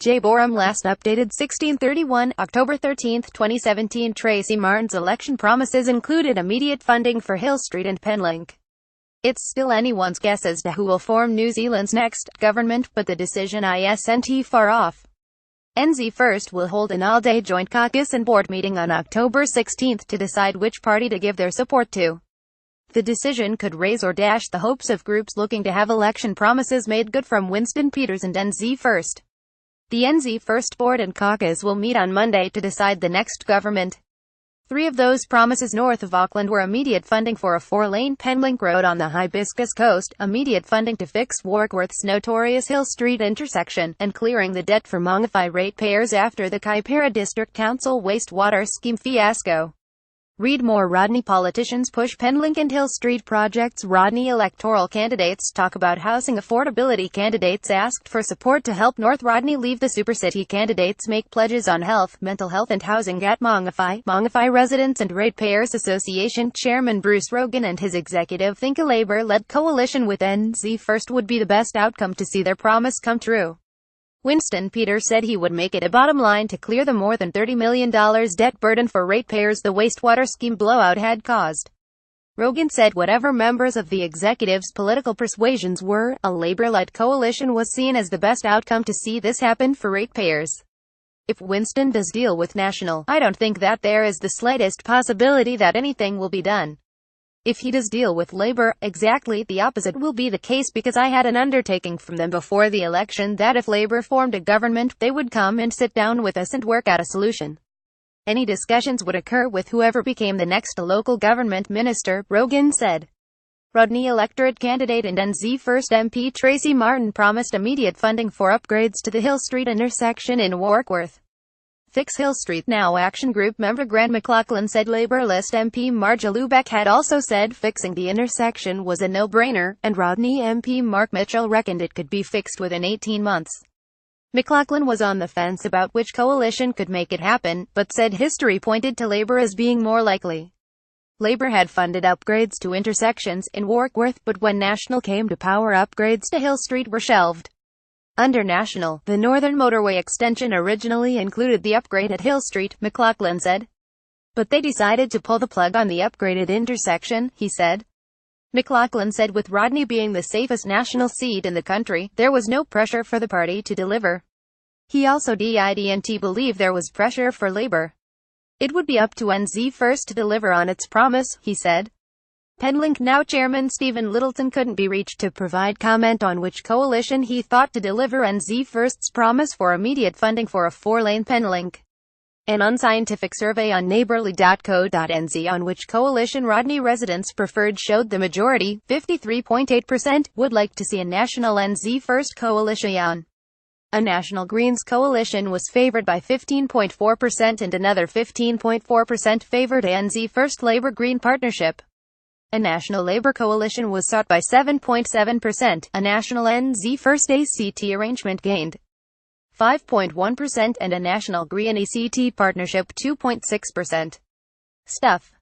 J. Borum last updated 1631, October 13, 2017. Tracy Martin's election promises included immediate funding for Hill Street and Penlink. It's still anyone's guess as to who will form New Zealand's next government, but the decision isn't far off. NZ First will hold an all-day joint caucus and board meeting on October 16 to decide which party to give their support to. The decision could raise or dash the hopes of groups looking to have election promises made good from Winston Peters and NZ First. The NZ First Board and Caucus will meet on Monday to decide the next government. Three of those promises north of Auckland were immediate funding for a 4-lane Penlink road on the Hibiscus Coast, immediate funding to fix Warkworth's notorious Hill Street intersection, and clearing the debt for Mangawhai ratepayers after the Kaipara District Council wastewater scheme fiasco. Read more. Rodney politicians push Penlink and Hill Street projects. Rodney electoral candidates talk about housing affordability. Candidates asked for support to help North Rodney leave the supercity. Candidates make pledges on health, mental health and housing at Mangawhai Residents and Ratepayers Association Chairman Bruce Rogan and his executive think a Labour-led coalition with NZ First would be the best outcome to see their promise come true. Winston Peters said he would make it a bottom line to clear the more than $30 million debt burden for ratepayers the wastewater scheme blowout had caused. Rogan said whatever members of the executive's political persuasions were, a Labour-led coalition was seen as the best outcome to see this happen for ratepayers. If Winston does deal with National, I don't think that there is the slightest possibility that anything will be done. If he does deal with Labour, exactly the opposite will be the case, because I had an undertaking from them before the election that if Labour formed a government, they would come and sit down with us and work out a solution. Any discussions would occur with whoever became the next local government minister, Rogan said. Rodney electorate candidate and NZ First MP Tracy Martin promised immediate funding for upgrades to the Hill Street intersection in Warkworth. Fix Hill Street Now Action Group member Grant McLaughlin said Labour list MP Marja Lubeck had also said fixing the intersection was a no-brainer, and Rodney MP Mark Mitchell reckoned it could be fixed within 18 months. McLaughlin was on the fence about which coalition could make it happen, but said history pointed to Labour as being more likely. Labour had funded upgrades to intersections in Warkworth, but when National came to power, upgrades to Hill Street were shelved. Under National, the Northern Motorway extension originally included the upgrade at Hill Street, McLaughlin said. But they decided to pull the plug on the upgraded intersection, he said. McLaughlin said with Rodney being the safest National seat in the country, there was no pressure for the party to deliver. He also didn't believe there was pressure for Labour. It would be up to NZ First to deliver on its promise, he said. Penlink Now Chairman Stephen Littleton couldn't be reached to provide comment on which coalition he thought to deliver NZ First's promise for immediate funding for a 4-lane Penlink. An unscientific survey on neighbourly.co.nz on which coalition Rodney residents preferred showed the majority, 53.8%, would like to see a national NZ First coalition. A National Greens coalition was favoured by 15.4% and another 15.4% favoured NZ First Labour-Green partnership. A National Labour coalition was sought by 7.7%, a National NZ First ACT arrangement gained 5.1% and a National Green ACT partnership 2.6%. Stuff.